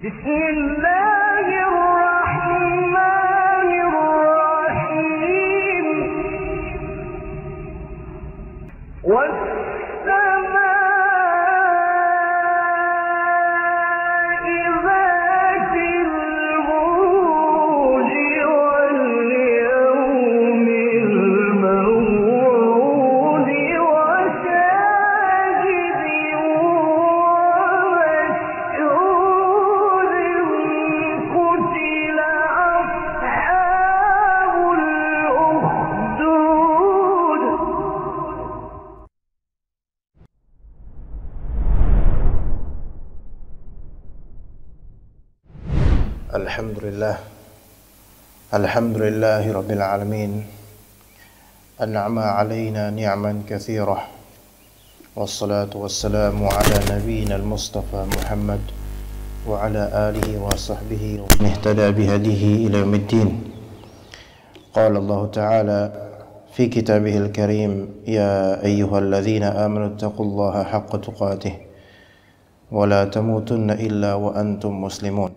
Bismillahirrahmanirrahim. Was-samaa'i dhaatil buruji wal-yawmil maw'uudi wa shaahidin wa mashhuudin. Qutila ashaabul ukhdud. Alhamdulillahi Rabbil Alamin. An'ama alaina ni'man katsirah. Wassalatu wassalamu ala nabiyyina al-Mustafa Muhammad wa ala alihi wa sahbihi wa man ihtada bihadihi ila yaumiddin. Qala Allah Ta'ala fi kitabihil karim, ya ayyuhalladzina amanu taqullaha haqqa tuqatih wa la tamutunna illa wa antum muslimun.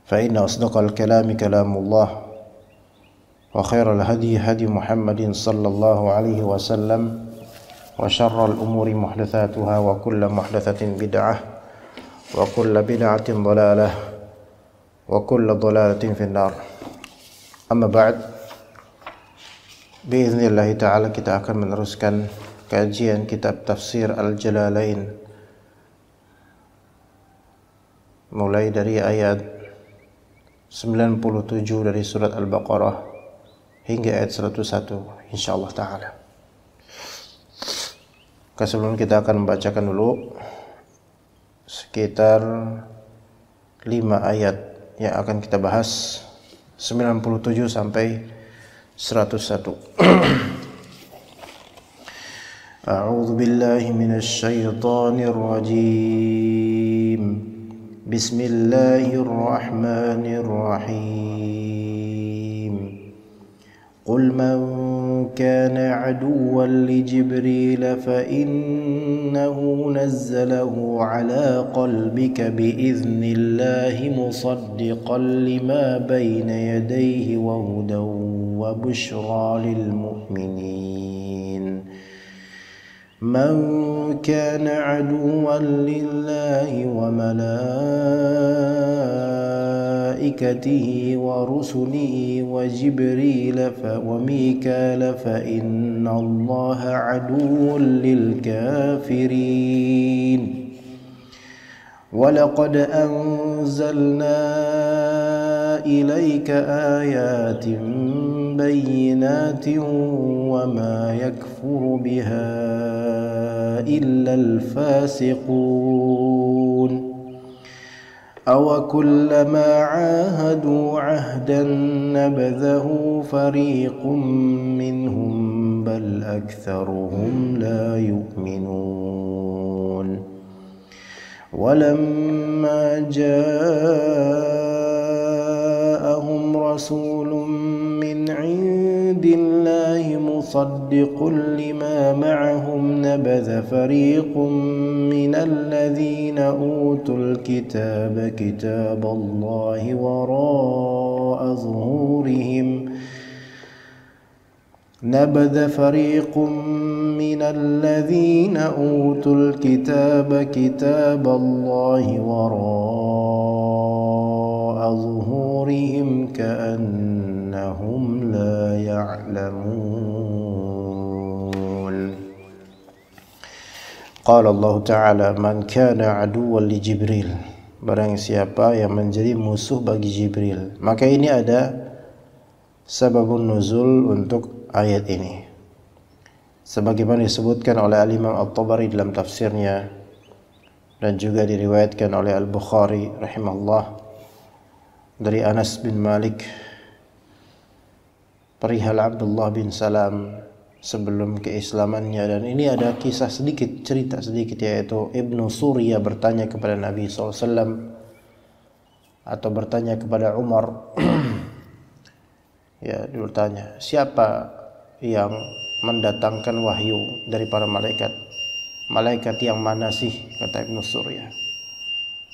فإن أصدق الكلام كلام الله وخير الهدي هدي محمد صلى الله عليه وسلم وشر الأمور محدثاتها وكل محدثة بدعة وكل بدعة ضلالة وكل ضلالة في النار. أما بعد, بإذن الله تعالى kita akan meneruskan kajian kitab tafsir Al-Jalalain mulai dari ayat 97 dari surat Al-Baqarah hingga ayat 101 insyaallah ta'ala. Sebelum kita akan membacakan dulu sekitar 5 ayat yang akan kita bahas, 97 sampai 101. A'udzu billahi minasy syaithanir rajim. Bismillahirrahmanirrahim. Qul man kana aduwwan li Jibril fa innahu nazzalahu ala qalbika biiznillahi musaddiqan lima bayna yadayhi wa hudan wa bushra lil mu'minin. من كان عدوا لله وملائكته ورسله وجبريل وميكال فإن الله عدو للكافرين. ولقد أنزلنا إليك آيات بينات وما يكفر بها إلا الفاسقون. أوكلما عاهدوا عهدا نبذه فريق منهم بل أكثرهم لا يؤمنون. ولما جاءهم رسول من عند الله مصدق لما معهم نبذ فريق من الذين أوتوا الكتاب كتاب الله وراء ظهورهم نبذ فريق من الذين أوتوا الكتاب كتاب الله وراء ظهورهم كأنهم لا يعلمون. قال الله تعالى من كان عدوا لجبريل, barang siapa yang menjadi musuh bagi Jibril. Maka ini ada sababun nuzul untuk ayat ini, sebagaimana disebutkan oleh Al-Imam At-Tabari dalam tafsirnya dan juga diriwayatkan oleh Al-Bukhari rahimahullah dari Anas bin Malik perihal Abdullah bin Salam sebelum keislamannya. Dan ini ada kisah sedikit, cerita sedikit, yaitu Ibnu Surya bertanya kepada Nabi SAW atau bertanya kepada Umar ya, dia bertanya, siapa yang mendatangkan wahyu dari para malaikat? malaikat yang mana sih, kata Ibnu Surya,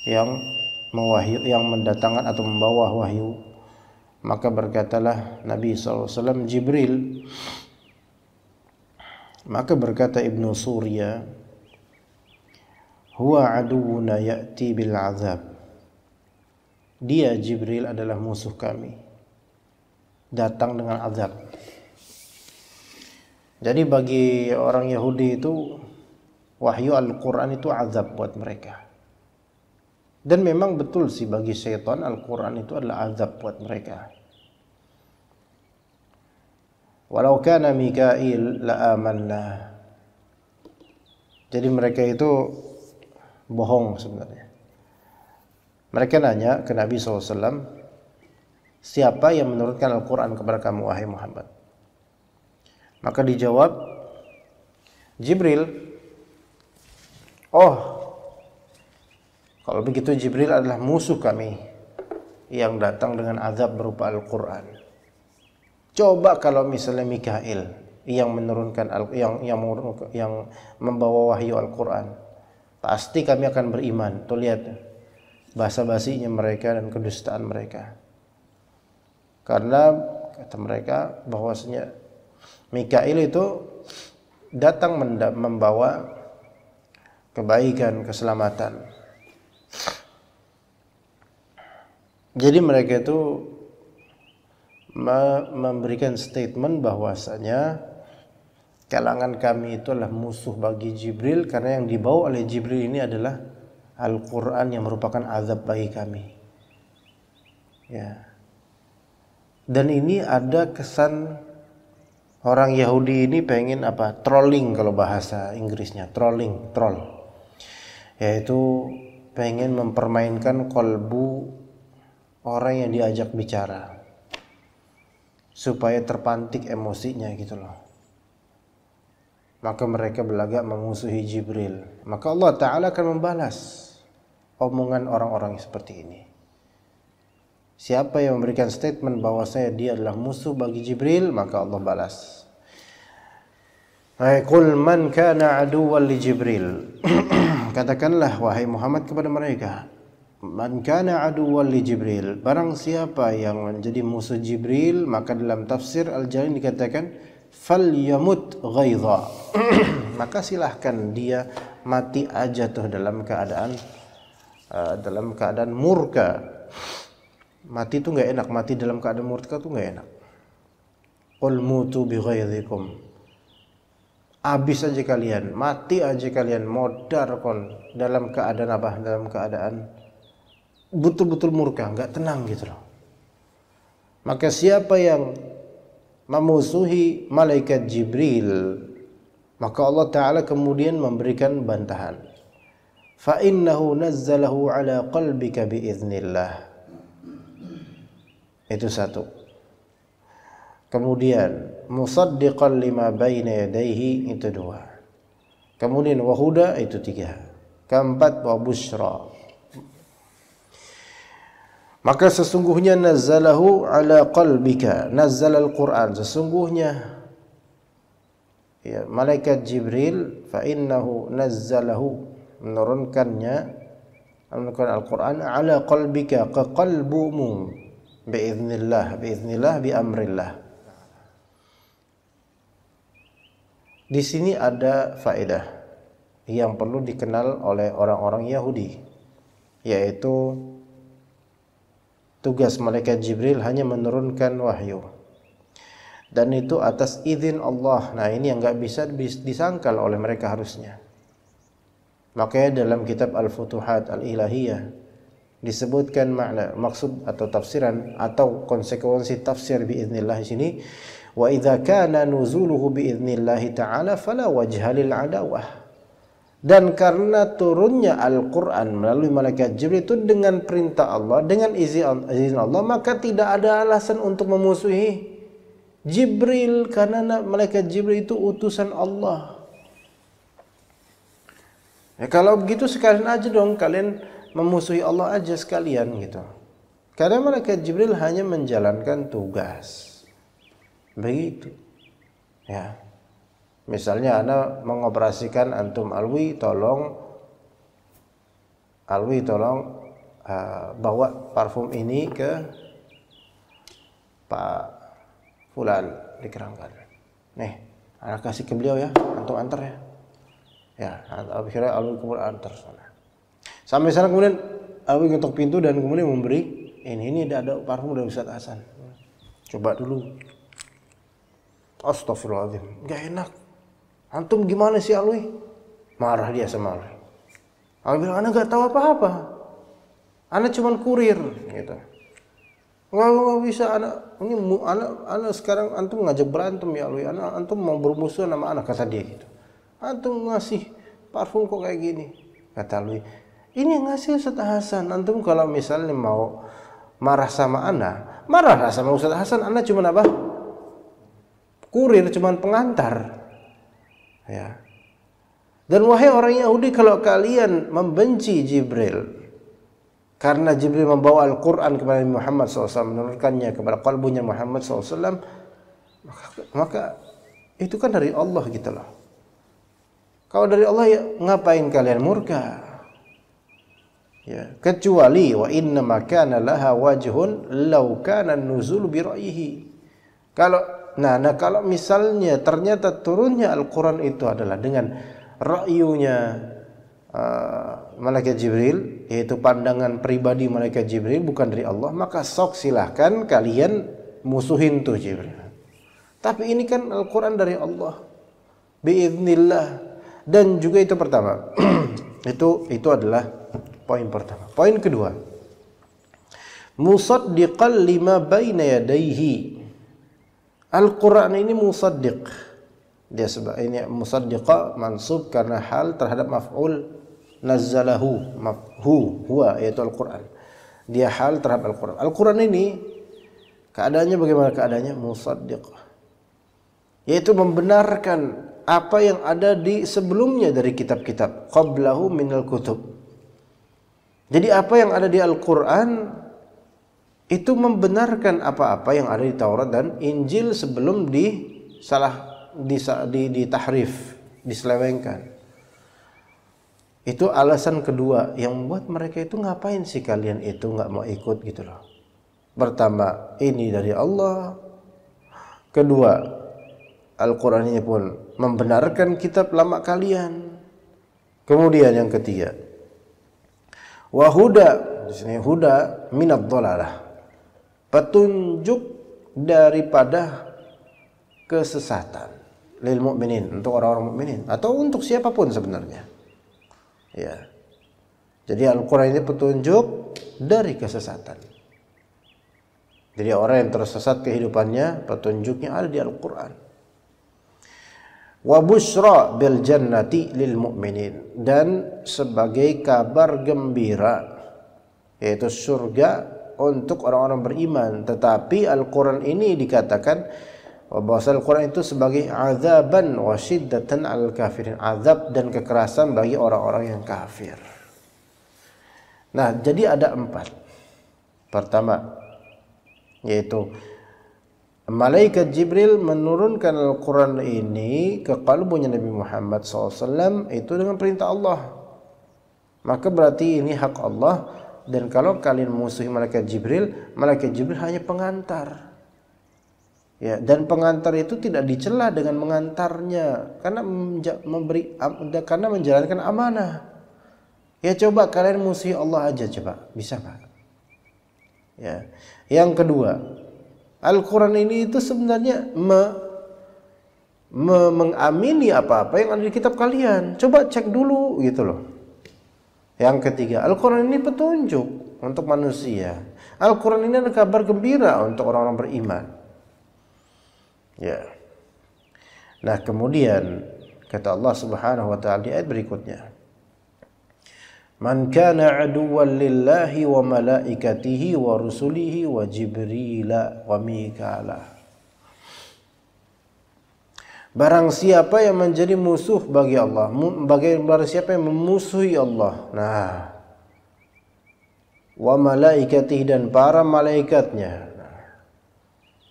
yang mendatangkan atau membawa wahyu? Maka berkatalah Nabi SAW, Jibril. Maka berkata Ibnu Surya, huwa aduwuna ya'ti bil azab. Dia Jibril adalah musuh kami, datang dengan azab. Jadi bagi orang Yahudi itu wahyu Al-Quran itu azab buat mereka. Dan memang betul sih, bagi syaitan Al-Quran itu adalah azab buat mereka. Walau kana Mikail la amanna. Jadi mereka itu bohong sebenarnya. Mereka nanya ke Nabi SAW, siapa yang menurunkan Al-Quran kepada kamu wahai Muhammad? Maka dijawab, Jibril. Oh, kalau begitu Jibril adalah musuh kami yang datang dengan azab berupa Al-Quran. Coba kalau misalnya Mikail yang menurunkan yang membawa wahyu Al-Quran, pasti kami akan beriman. Tuh lihat basa-basinya mereka dan kedustaan mereka. Karena kata mereka bahwasanya Mikail itu datang membawa kebaikan, keselamatan. Jadi mereka itu memberikan statement bahwasanya kalangan kami itu adalah musuh bagi Jibril karena yang dibawa oleh Jibril ini adalah Al-Quran yang merupakan azab bagi kami. Ya. Dan ini ada kesan orang Yahudi ini pengen apa? Trolling kalau bahasa Inggrisnya, troll. Yaitu pengen mempermainkan kolbu orang yang diajak bicara supaya terpantik emosinya gitu loh. Maka mereka belagak memusuhi Jibril. Maka Allah Ta'ala akan membalas omongan orang-orang seperti ini. Siapa yang memberikan statement bahwasanya dia adalah musuh bagi Jibril, maka Allah balas. Qul man kana aduwwan li Jibril. Katakanlah wahai Muhammad kepada mereka, man kana aduwwan li Jibril, barang siapa yang menjadi musuh Jibril, maka dalam tafsir Al-Jalalain dikatakan falyamut ghaidha. Maka silahkan dia mati aja tuh dalam keadaan murka. Mati itu nggak enak, mati dalam keadaan murka itu nggak enak. Qul mutu bi ghaidhikum. Habis aja kalian, mati aja kalian, modar kon dalam keadaan apa? Dalam keadaan betul-betul murka, nggak tenang gitu loh. Maka siapa yang memusuhi malaikat Jibril, maka Allah Ta'ala kemudian memberikan bantahan. Fa innahu nazzalahu ala qalbika biiznillah. Itu satu. Kemudian musaddiqan lima baina yadayhi, itu dua. Kemudian wahuda, itu tiga. Keempat wa busyra. Maka sesungguhnya nazzalahu ala qalbika, nazzal al-Quran, sesungguhnya ya, malaikat Jibril fa innahu nazzalahu, menurunkan Al-Quran ala qalbika, ke qalbumu, biiznillah bi amrillah. Di sini ada faedah yang perlu dikenal oleh orang-orang Yahudi, yaitu tugas malaikat Jibril hanya menurunkan wahyu, dan itu atas izin Allah. Nah, ini yang nggak bisa disangkal oleh mereka harusnya. Makanya dalam kitab Al-Futuhat Al-Ilahiyah disebutkan makna, maksud atau tafsiran atau konsekuensi tafsir biiznillah di sini, wa idza kana nuzuluhu biiznillah ta'ala fala wajha lil adawah. Dan karena turunnya Al-Quran melalui malaikat Jibril itu dengan perintah Allah, dengan izin Allah, maka tidak ada alasan untuk memusuhi Jibril, karena malaikat Jibril itu utusan Allah. Ya, kalau begitu sekalian aja dong kalian memusuhi Allah aja sekalian gitu. Karena malaikat Jibril hanya menjalankan tugas. Begitu. Ya. Misalnya ana mengoperasikan antum, Alwi tolong bawa parfum ini ke Pak Fulan di Keranggan. Nih, ana kasih ke beliau ya, antum antar ya. Ya, akhirnya Alwi kemudian antar sana. Sampai sana kemudian Alwi ngetok pintu dan kemudian memberi ini ada parfum dari Ustaz Hasan. Coba dulu. Astagfirullahaladzim, gak enak. Antum gimana sih Alwi? Marah dia sama Alwi. Alwi bilang, ana gak tahu apa-apa. Ana cuman kurir gitu. Nggak bisa ana sekarang antum ngajak berantem ya Alwi. Antum mau bermusuhan sama anak, kata dia gitu. Antum ngasih parfum kok kayak gini, kata Alwi. Ini yang ngasih Ustaz Hasan. Antum kalau misalnya mau marah sama ana, marahlah sama Ustaz Hasan. Ana cuman apa? Kurir, cuman pengantar. Ya. Dan wahai orang Yahudi, kalau kalian membenci Jibril karena Jibril membawa Al-Quran kepada Muhammad SAW, menurunkannya kepada kalbunya Muhammad SAW, maka itu kan dari Allah gitu loh. Kalau dari Allah ya ngapain kalian murka? Ya, kecuali wa inna ma kana laha wajhun law kana an-nuzul bi ra'yihi. Kalau misalnya ternyata turunnya Al-Quran itu adalah dengan ra'yunya malaikat Jibril, yaitu pandangan pribadi malaikat Jibril, bukan dari Allah, maka sok silahkan kalian musuhin tuh Jibril. Tapi ini kan Al-Quran dari Allah biiznillah. Dan juga itu pertama. itu adalah poin pertama. Poin kedua, musaddiqan lima baina yadayhi. Al-Quran ini musaddiq. Dia sebab ini musaddiqa mansub karena hal terhadap maf'ul nazzalahu, huwa, yaitu Al-Quran. Dia hal terhadap Al-Quran. Al-Quran ini keadaannya bagaimana keadaannya? Musaddiq, yaitu membenarkan apa yang ada di sebelumnya dari kitab-kitab, qablahu minal kutub. Jadi apa yang ada di Al-Quran itu membenarkan apa-apa yang ada di Taurat dan Injil sebelum ditahrif, diselewengkan. Itu alasan kedua yang membuat mereka itu ngapain sih kalian itu nggak mau ikut gitu loh. Pertama, ini dari Allah. Kedua, Al-Quran ini pun membenarkan kitab lama kalian. Kemudian yang ketiga, wahuda, di sini huda minad dhalalah, petunjuk daripada kesesatan, lil mu'minin, untuk orang-orang mukminin atau untuk siapapun sebenarnya. Ya. Jadi Al-Quran ini petunjuk dari kesesatan. Jadi orang yang tersesat kehidupannya, petunjuknya ada di Al-Quran. Wa busyra bil jannati lil mu'minin, dan sebagai kabar gembira, yaitu surga untuk orang-orang beriman. Tetapi Al-Quran ini dikatakan bahwa Al-Quran itu sebagai azaban wa syiddatan al kafirin, azab dan kekerasan bagi orang-orang yang kafir. Nah, jadi ada 4. Pertama, yaitu malaikat Jibril menurunkan Al-Quran ini ke kalbunya Nabi Muhammad SAW itu dengan perintah Allah. Maka berarti ini hak Allah. Dan kalau kalian musuhi malaikat Jibril hanya pengantar. Ya, dan pengantar itu tidak dicela dengan mengantarnya karena menjalankan amanah. Ya, coba kalian musuhi Allah aja, coba bisa nggak? Ya. Yang kedua, Al-Quran ini itu sebenarnya mengamini apa-apa yang ada di kitab kalian. Coba cek dulu gitu loh. Yang ketiga, Al-Quran ini petunjuk untuk manusia. Al-Quran ini adalah kabar gembira untuk orang-orang beriman. Ya. Nah, kemudian kata Allah Subhanahu wa taala di ayat berikutnya, man kana aduwwan lillahi wa malaikatihi wa rusulihi wa jibrila wa mikala. Barang siapa yang menjadi musuh bagi Allah, barang siapa yang memusuhi Allah, nah, wa malaikatihi, dan para malaikatnya,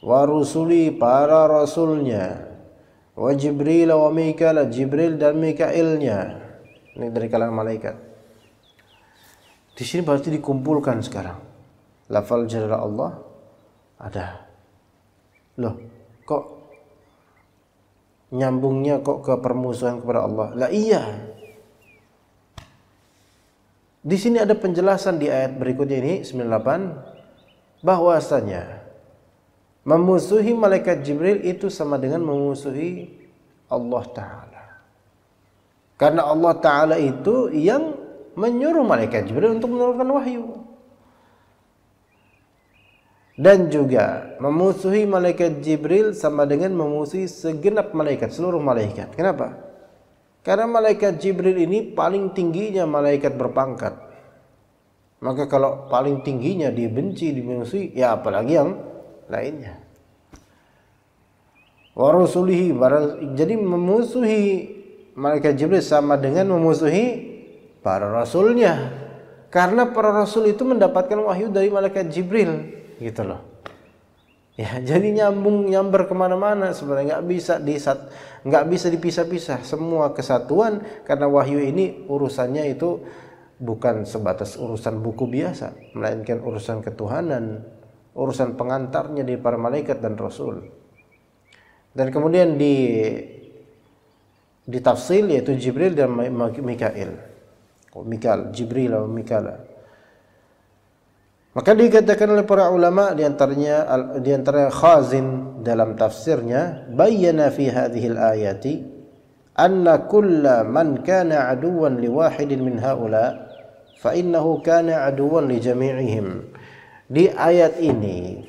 wa rusuli, para rasulnya, Wa Jibril wa Mikail, Jibril dan Mikailnya. Ini dari kalangan malaikat. Di sini berarti dikumpulkan sekarang. Lafal jalala Allah ada. Loh, kok nyambungnya kok ke permusuhan kepada Allah? Lah iya. Di sini ada penjelasan di ayat berikutnya ini 98 bahwasanya memusuhi malaikat Jibril itu sama dengan memusuhi Allah Ta'ala. Karena Allah Ta'ala itu yang menyuruh malaikat Jibril untuk menurunkan wahyu. Dan juga memusuhi malaikat Jibril sama dengan memusuhi segenap malaikat, seluruh malaikat. Kenapa? Karena malaikat Jibril ini paling tingginya malaikat berpangkat. Maka kalau paling tingginya dibenci, dimusuhi, ya apalagi yang lainnya. Wa rasulihi, jadi memusuhi malaikat Jibril sama dengan memusuhi para rasulnya. Karena para rasul itu mendapatkan wahyu dari malaikat Jibril, gitu loh. Ya, jadi nyamber kemana-mana sebenarnya, nggak bisa dipisah-pisah, semua kesatuan. Karena wahyu ini urusannya itu bukan sebatas urusan buku biasa, melainkan urusan ketuhanan, urusan pengantarnya dari para malaikat dan rasul. Dan kemudian ditafsil yaitu Jibril dan Mikail. Jibril atau Mikail. Maka dikatakan oleh para ulama di antaranya Khazin dalam tafsirnya, bayyana fi hadhil ayati anna kulla man kana aduwan li wahidin min haula fa innahu kana aduwan li jami'ihim. Di ayat ini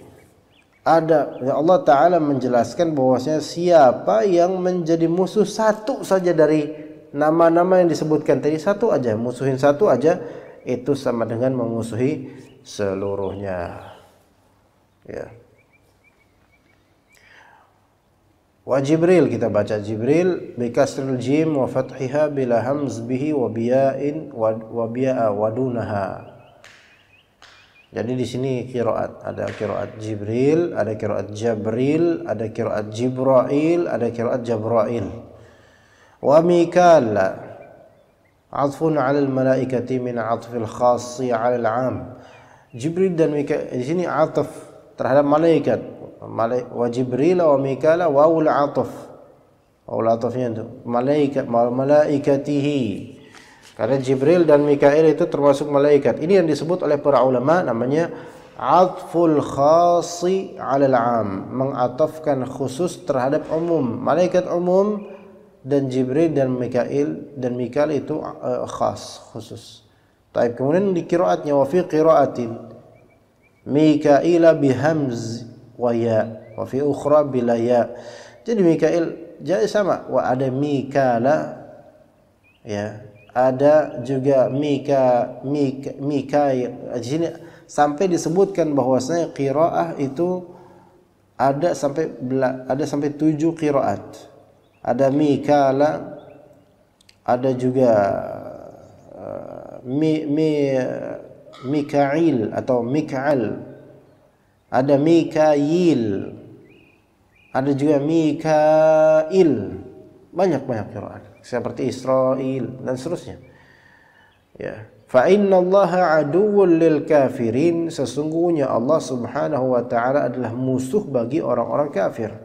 ada Allah Ta'ala menjelaskan bahwasanya siapa yang menjadi musuh satu saja dari nama-nama yang disebutkan tadi, satu aja, musuhin satu aja, itu sama dengan memusuhi seluruhnya. Ya. Wa Jibril, kita baca Jibril bi kasril jim wa fathiha bila hamz bihi wa biya'in wa bi'a wa dunaha. Jadi di sini qiraat, ada qiraat Jibril, ada qiraat Jabril, ada qiraat Jibrail, ada qiraat Jabrail. Wa Mikail atfun 'ala al-malaikati min 'atfil khassi 'ala al-'am. Jibril dan Mikail di sini ataf terhadap malaikat. Wa Jibril wa Mikail waul ataf. Waul atafnya itu malaikat, malaikatihi. Karena Jibril dan Mikail itu termasuk malaikat. Ini yang disebut oleh para ulama namanya atful khassi 'alal 'am, mengatafkan khusus terhadap umum. Malaikat umum dan Jibril dan Mikail itu khas, khusus. Baik, kemudian di qiraatnya wa fi qiraatin Mikaila bihamz wa ya wa fi ukhra bila ya. Jadi Mikail jadi sama, wa ada Mikala ya. Ada juga Mikail. Di sini sampai disebutkan bahwasanya qiraah itu ada sampai 7 qiraat. Ada Mikala, ada juga Mikail atau Mikail. Ada Mikail. Ada juga Mikail. Banyak qiraat seperti Israel dan seterusnya. Ya, fa innallaha aduwwul lil kafirin, sesungguhnya Allah Subhanahu wa taala adalah musuh bagi orang-orang kafir.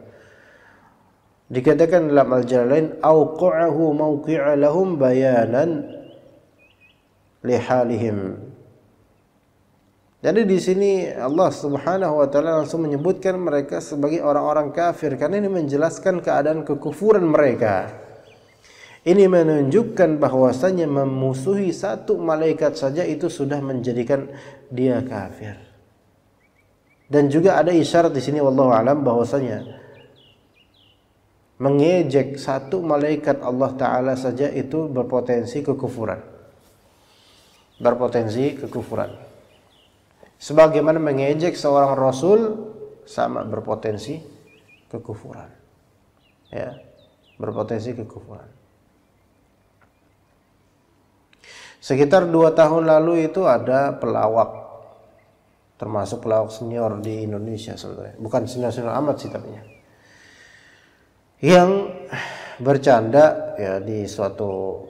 Dikatakan dalam Al-Jalalain auqa'ahu mawqi'a lahum bayanan lihalihim. Jadi di sini Allah Subhanahu wa taala langsung menyebutkan mereka sebagai orang-orang kafir karena ini menjelaskan keadaan kekufuran mereka. Ini menunjukkan bahwasanya memusuhi satu malaikat saja itu sudah menjadikan dia kafir. Dan juga ada isyarat di sini wallahu alam bahwasanya mengejek satu malaikat Allah Ta'ala saja itu berpotensi kekufuran. Berpotensi kekufuran. Sebagaimana mengejek seorang rasul sama berpotensi kekufuran. Ya, berpotensi kekufuran. Sekitar 2 tahun lalu itu ada pelawak, termasuk pelawak senior di Indonesia sebenarnya. Bukan senior amat sih tapi. yang bercanda ya di suatu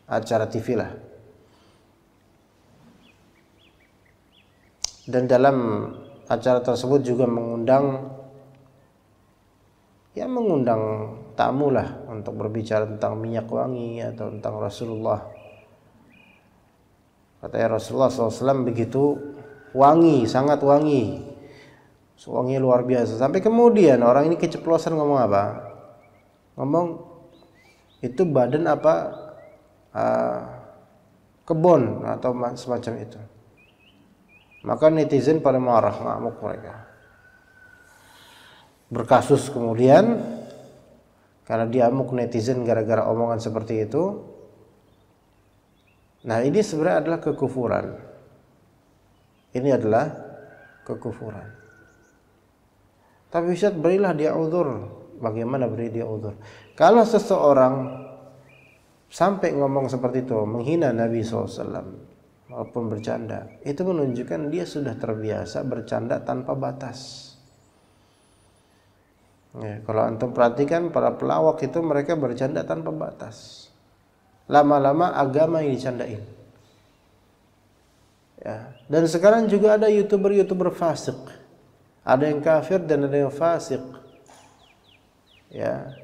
acara TV lah. Dan dalam acara tersebut juga mengundang tamu lah untuk berbicara tentang minyak wangi atau tentang Rasulullah. Katanya Rasulullah SAW begitu wangi, sangat wangi, wangi luar biasa. Sampai kemudian orang ini keceplosan ngomong apa? Ngomong itu badan apa? Kebon atau semacam itu. Maka netizen pada marah, ngamuk mereka. Berkasus kemudian karena dia amuk netizen gara-gara omongan seperti itu. Nah, ini sebenarnya adalah kekufuran. Ini adalah kekufuran. Tapi Ustaz, berilah dia uzur. Bagaimana beri dia uzur? Kalau seseorang sampai ngomong seperti itu, menghina Nabi SAW walaupun bercanda, itu menunjukkan dia sudah terbiasa bercanda tanpa batas. Ya, kalau antum perhatikan para pelawak itu mereka bercanda tanpa batas. Lama-lama agama yang dicandain. Ya, dan sekarang juga ada YouTuber fasik. Ada yang kafir dan ada yang fasik. Ya.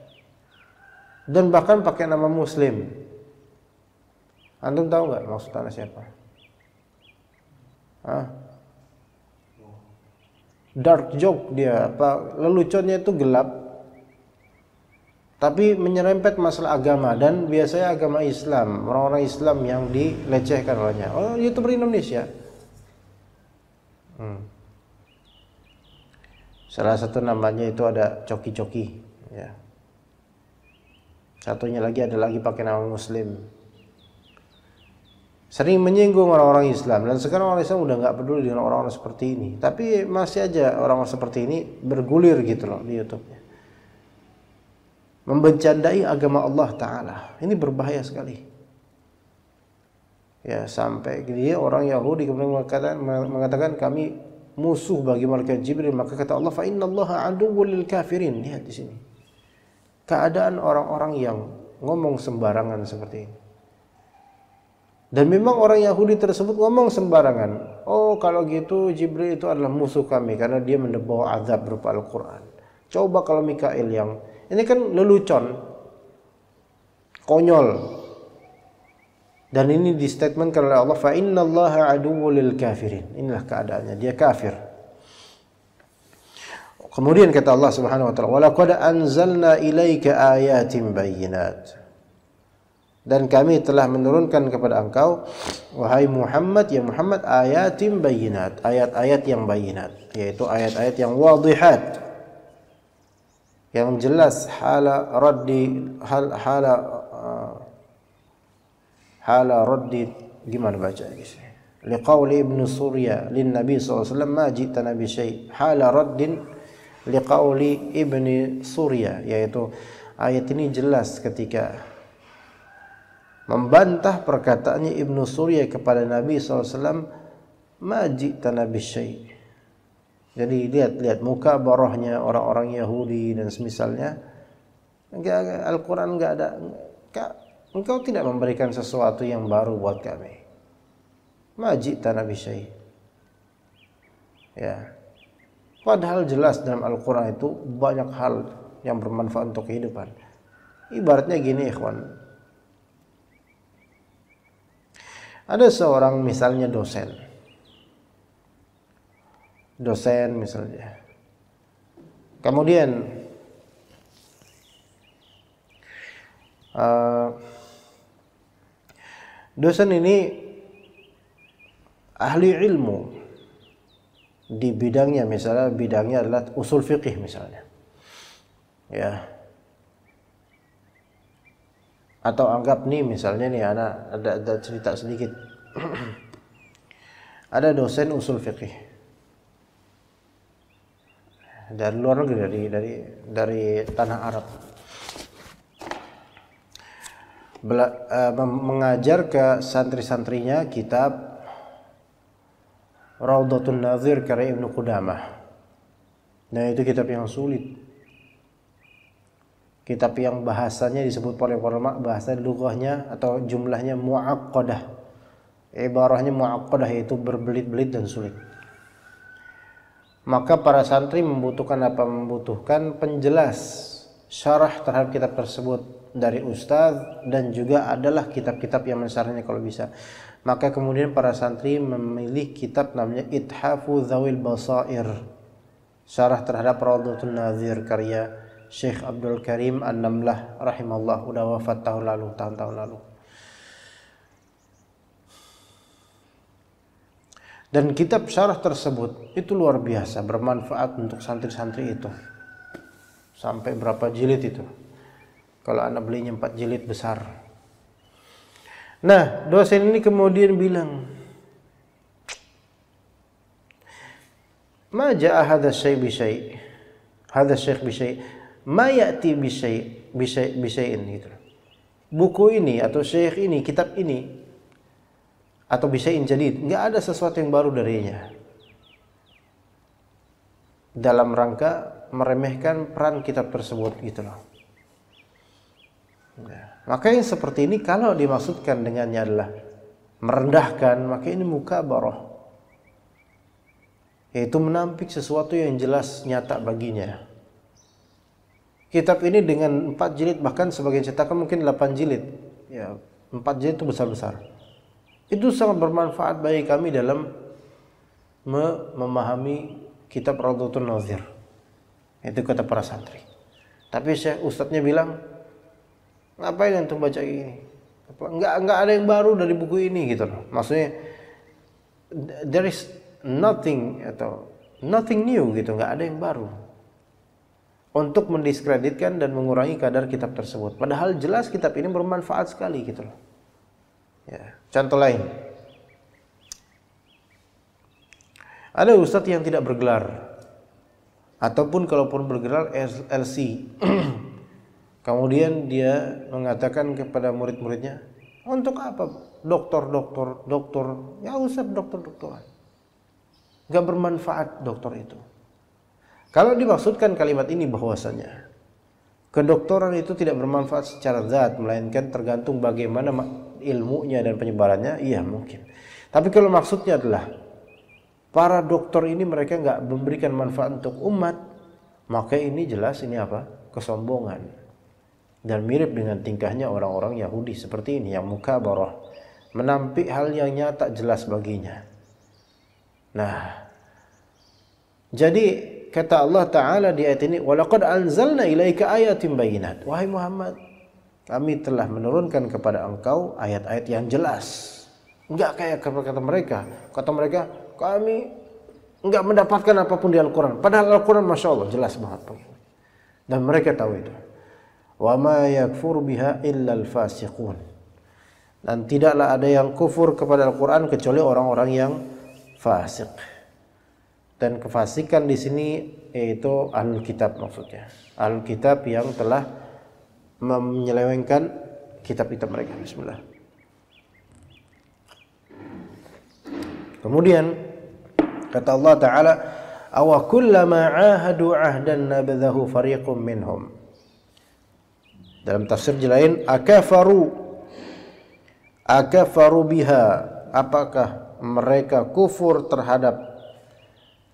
Dan bahkan pakai nama muslim. Antum tahu nggak maksudnya siapa? Dark joke dia, leluconnya itu gelap, tapi menyerempet masalah agama dan biasanya agama Islam, orang-orang Islam yang dilecehkan olehnya. Oh, YouTuber Indonesia. Salah satu namanya itu ada Coki-Coki, ya. Satunya lagi ada lagi pakai nama muslim. Sering menyinggung orang-orang Islam, dan sekarang orang Islam udah nggak peduli dengan orang-orang seperti ini. Tapi masih aja orang-orang seperti ini bergulir gitu loh di YouTube-nya, membercandai agama Allah Ta'ala. Ini berbahaya sekali. Ya, sampai dia orang Yahudi kemudian mengatakan kami musuh bagi malaikat Jibril. Maka kata Allah, fa innallaha aduwwul lil kafirin. Lihat di sini keadaan orang-orang yang ngomong sembarangan seperti ini. Dan memang orang Yahudi tersebut ngomong sembarangan. Oh, kalau gitu Jibril itu adalah musuh kami karena dia membawa azab berupa Al-Quran. Coba kalau Mikail yang ini kan lelucon, konyol. Dan ini di statement oleh Allah, fa innallaha aduwwul lil kafirin. Inilah keadaannya, dia kafir. Kemudian kata Allah Subhanahu wa taala, "Wa laqad anzalna ilaika ayatin bayyinat." Dan kami telah menurunkan kepada engkau, wahai Muhammad, ya Muhammad, ayatin bayyinat, ayat-ayat yang bayyinat, yaitu ayat-ayat yang wadihat, yang jelas hala raddi gimana baca guys? Liqauli Ibnu Surya lin Nabi sallallahu alaihi wasallam ma ji'tana bi syai'. Hala raddin liqauli Ibnu Surya, yaitu ayat ini jelas ketika membantah perkataannya Ibnu Surya kepada Nabi SAW, ma ji'tana bi syai'. Jadi lihat muka barahnya orang-orang Yahudi dan semisalnya. Al-Quran enggak ada, engkau tidak memberikan sesuatu yang baru buat kami. Ma ji'tana bi syai'. Ya. Padahal jelas dalam Al-Quran itu banyak hal yang bermanfaat untuk kehidupan. Ibaratnya gini, ikhwan. Ada seorang misalnya dosen misalnya. Kemudian dosen ini ahli ilmu di bidangnya, misalnya bidangnya adalah usul fiqih misalnya. Ya. Atau anggap nih misalnya nih anak ada cerita sedikit. Ada dosen usul fiqih dari luar negeri, dari tanah Arab, mengajar ke santri-santrinya kitab Raudhatun Nazir karya Ibnu Qudamah. Nah, itu kitab yang sulit. Kitab yang bahasanya disebut oleh ulama bahasa lughahnya atau jumlahnya muaqqadah. Ibarahnya muaqqadah, yaitu berbelit-belit dan sulit. Maka para santri membutuhkan apa? Membutuhkan penjelas syarah terhadap kitab tersebut dari ustaz, dan juga adalah kitab-kitab yang mensyarahnya kalau bisa. Maka kemudian para santri memilih kitab namanya Ithafu Dzawil Basair, syarah terhadap Rawdatul Nazir karya Syekh Abdul Karim An-Namlah rahimahullah, udah wafat tahun-tahun lalu. Dan kitab syarah tersebut itu luar biasa bermanfaat untuk santri-santri itu. Sampai berapa jilid itu? Kalau anak belinya 4 jilid besar. Nah, dosen ini kemudian bilang, "Ma ja'a hadha syai' bi syai'. Hadha syekh bi syai'. Ma ya'ti bi syai'in" gitu. Buku ini atau syekh ini, kitab ini atau bi syai'in jadid, enggak ada sesuatu yang baru darinya. Dalam rangka meremehkan peran kitab tersebut gitu loh. Nah, maka yang seperti ini kalau dimaksudkan dengannya adalah merendahkan, maka ini mukabarah, yaitu menampik sesuatu yang jelas nyata baginya. Kitab ini dengan 4 jilid, bahkan sebagian cetakan mungkin 8 jilid. Ya, 4 jilid itu besar-besar. Itu sangat bermanfaat bagi kami dalam memahami kitab Rawdatul Nazir. Itu kata para santri. Tapi ustadznya bilang, ngapain antum baca ini? Enggak ada yang baru dari buku ini gitu loh. Maksudnya there is nothing atau nothing new gitu, enggak ada yang baru. Untuk mendiskreditkan dan mengurangi kadar kitab tersebut. Padahal jelas kitab ini bermanfaat sekali gitu loh. Ya, contoh lain. Ada ustadz yang tidak bergelar, ataupun kalaupun bergelar LC. Kemudian dia mengatakan kepada murid-muridnya, untuk apa doktor? Ya usah dokter-dokteran. Gak bermanfaat dokter itu. Kalau dimaksudkan kalimat ini bahwasanya kedokteran itu tidak bermanfaat secara zat, melainkan tergantung bagaimana ilmunya dan penyebarannya, iya mungkin. Tapi kalau maksudnya adalah para dokter ini mereka nggak memberikan manfaat untuk umat, maka ini jelas ini apa? Kesombongan. Dan mirip dengan tingkahnya orang-orang Yahudi seperti ini yang mukabarah, menampik hal yang nyata jelas baginya. Nah, jadi kata Allah Ta'ala di ayat ini, "Walaqad anzalna ilaika ayatin bayinat." Wahai Muhammad, kami telah menurunkan kepada engkau ayat-ayat yang jelas. Enggak kayak kata mereka. Kata mereka, kami enggak mendapatkan apapun di Al-Quran. Padahal Al-Quran Masya Allah jelas banget. Dan mereka tahu itu. Wa ma yakfur biha illa al-fasiqun. Dan tidaklah ada yang kufur kepada Al-Quran kecuali orang-orang yang fasik. Dan kefasikan di sini yaitu ahlul kitab maksudnya. Ahlul kitab yang telah menyelewengkan kitab-kitab mereka. Bismillah. Kemudian kata Allah Ta'ala, "Awa kullama 'ahadu 'ahdan nabadhahu fariqum minhum." Dalam tafsir lain, akafaru biha, apakah mereka kufur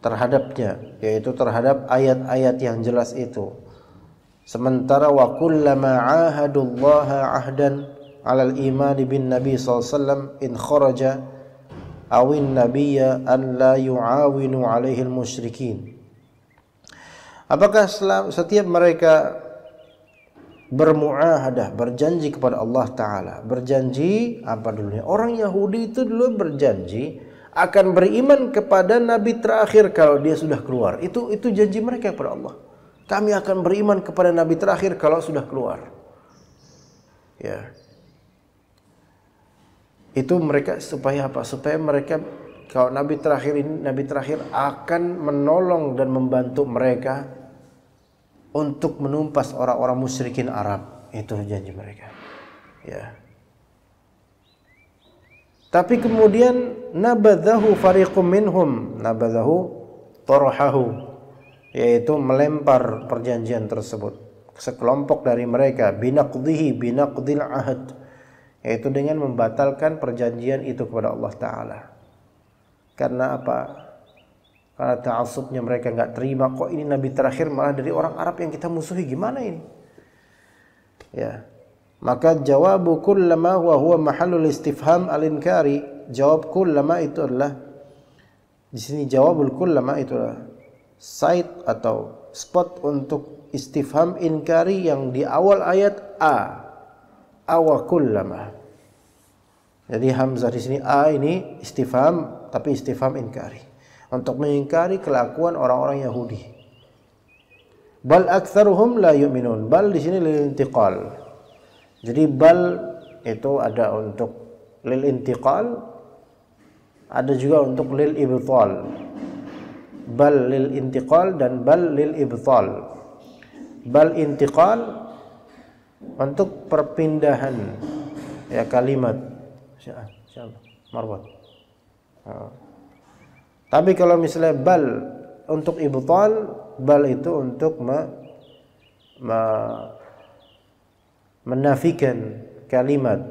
terhadapnya, yaitu terhadap ayat-ayat yang jelas itu. Sementara wa kullama 'ahadullaha 'ahdan 'alal imani bin nabi sallallahu alaihi wasallam in kharaja awin nabiyya an la yu'awinu 'alaihi al-musyrikin. Apakah setiap mereka bermuahadah, berjanji kepada Allah Ta'ala, berjanji apa dulunya? Orang Yahudi itu dulu berjanji akan beriman kepada Nabi terakhir kalau dia sudah keluar. Itu janji mereka kepada Allah. Kami akan beriman kepada Nabi terakhir kalau sudah keluar. Ya. Itu mereka supaya apa? Supaya mereka kalau Nabi terakhir akan menolong dan membantu mereka untuk menumpas orang-orang musyrikin Arab. Itu janji mereka. Ya. Tapi kemudian nabadhahu fariqum minhum, nabadhahu tarahahu, yaitu melempar perjanjian tersebut. sekelompok dari mereka binaqdil ahad, yaitu dengan membatalkan perjanjian itu kepada Allah Ta'ala. Karena apa? Karena ta'assubnya mereka nggak terima, kok ini nabi terakhir malah dari orang Arab yang kita musuhi, gimana ini? Ya. Maka jawabu kullama wa huwa mahallul istifham al-inkari. Jawab kullama itu adalah, di sini jawabul kullama itu adalah site atau spot untuk istifham inkari yang di awal ayat awa kullama. Jadi hamzah di sini ini istifham, tapi istifham inkari, untuk mengingkari kelakuan orang-orang Yahudi. Bal aktsaruhum la yu'minun. Bal di sini lil intiqal. Jadi bal itu ada untuk lil intiqal, ada juga untuk lil ibtal. Bal lil intiqal dan bal lil ibtal. Bal intiqal untuk perpindahan ya kalimat. Siapa? Marwat. Tapi kalau misalnya bal untuk ibtal, bal itu untuk menafikan kalimat.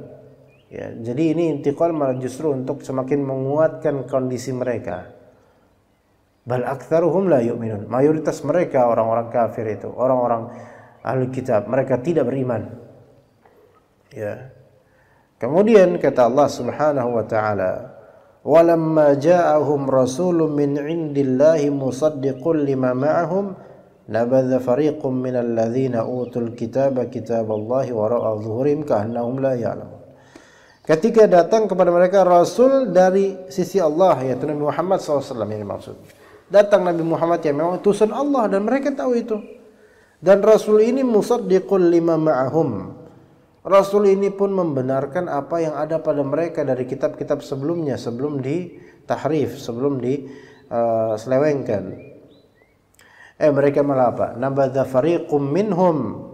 Ya, jadi ini intiqal malah justru untuk semakin menguatkan kondisi mereka. Bal aktsaruhum la yu'minun. Mayoritas mereka orang-orang kafir itu, orang-orang ahli kitab, mereka tidak beriman. Ya. Kemudian kata Allah Subhanahu wa taala, "Walamma ja'ahum rasulun min 'indillahi musaddiqun lima ma'ahum nabadha fariqum minal ladzina utul kitaba kitaballahi wara'a dhuhurihim ka'annahum la ya'lamun." Ketika datang kepada mereka rasul dari sisi Allah, yaitu Nabi Muhammad SAW yang dimaksud. Datang Nabi Muhammad yang memang utusan Allah dan mereka tahu itu. Dan rasul ini musaddiqul lima ma'ahum. Rasul ini pun membenarkan apa yang ada pada mereka dari kitab-kitab sebelumnya, sebelum ditahrif, sebelum diselewengkan. Mereka malah apa? Nabadha fariqum minhum.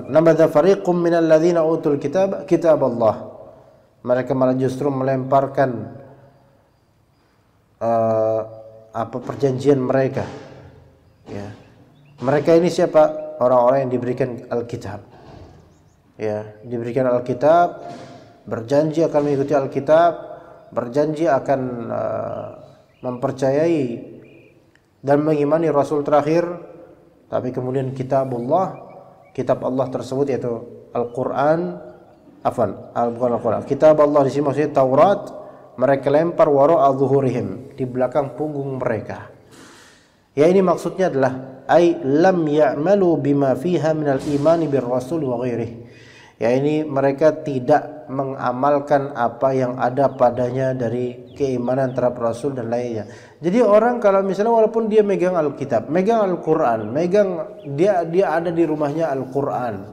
Nabadha fariqum minal ladzina utul kitab Allah. Mereka malah justru melemparkan perjanjian mereka. Ya. Mereka ini siapa? Orang-orang yang diberikan Alkitab. Ya, diberikan Alkitab, berjanji akan mengikuti Alkitab, berjanji akan mempercayai dan mengimani Rasul terakhir, tapi kemudian kitab Allah tersebut yaitu Al-Quran, bukan Al-Quran, kitab Allah di sini maksudnya Taurat, mereka lempar wara'a dhuhurihim, di belakang punggung mereka. Ya, ini maksudnya adalah ay lam ya'malu bima fiha minal imani bir rasul wa ghairihi. Ya, ini mereka tidak mengamalkan apa yang ada padanya dari keimanan terhadap Rasul dan lainnya. Jadi orang kalau misalnya walaupun dia megang Alkitab, megang Al-Quran, dia ada di rumahnya Al-Quran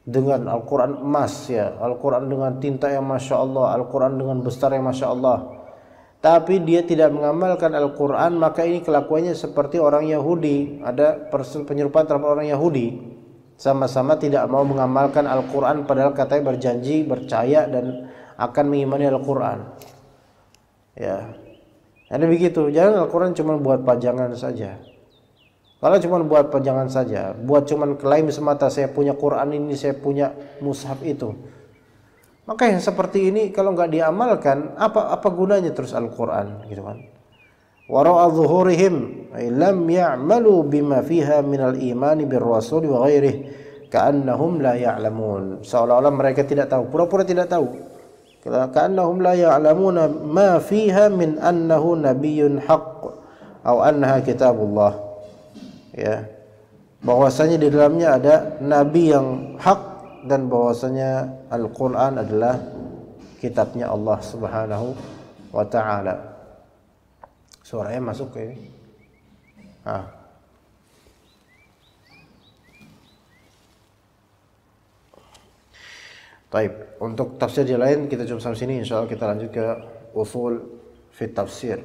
dengan Al-Quran emas ya, Al-Quran dengan tinta yang Masya Allah, Al-Quran dengan besar yang Masya Allah, tapi dia tidak mengamalkan Al-Quran, maka ini kelakuannya seperti orang Yahudi. Ada penyerupaan terhadap orang Yahudi. Sama-sama tidak mau mengamalkan Al-Quran padahal katanya berjanji, percaya dan akan mengimani Al-Quran. Ya, jadi begitu. Jangan Al-Quran cuma buat pajangan saja. Kalau cuma buat pajangan saja, buat cuma klaim semata saya punya Quran ini, saya punya mushaf itu, maka yang seperti ini kalau nggak diamalkan, apa gunanya terus Al-Quran, gitu kan? Wara'a dhuhurihim ay lam ya'malu bima fiha minal imani bir rasul wa ghairihi ka'annahum la ya'lamun. Seolah-olah mereka tidak tahu, pura-pura tidak tahu. Ka'annahum la ya'lamuna ma fiha min annahu nabiyyun haqq atau annaha kitabullah. Ya. Bahwasanya di dalamnya ada nabi yang hak dan bahwasanya Al-Qur'an adalah kitabnya Allah Subhanahu wa taala. Suaranya masuk ke ini. Baik, untuk tafsir yang lain kita coba sampai sini, insyaallah kita lanjut ke usul fi tafsir.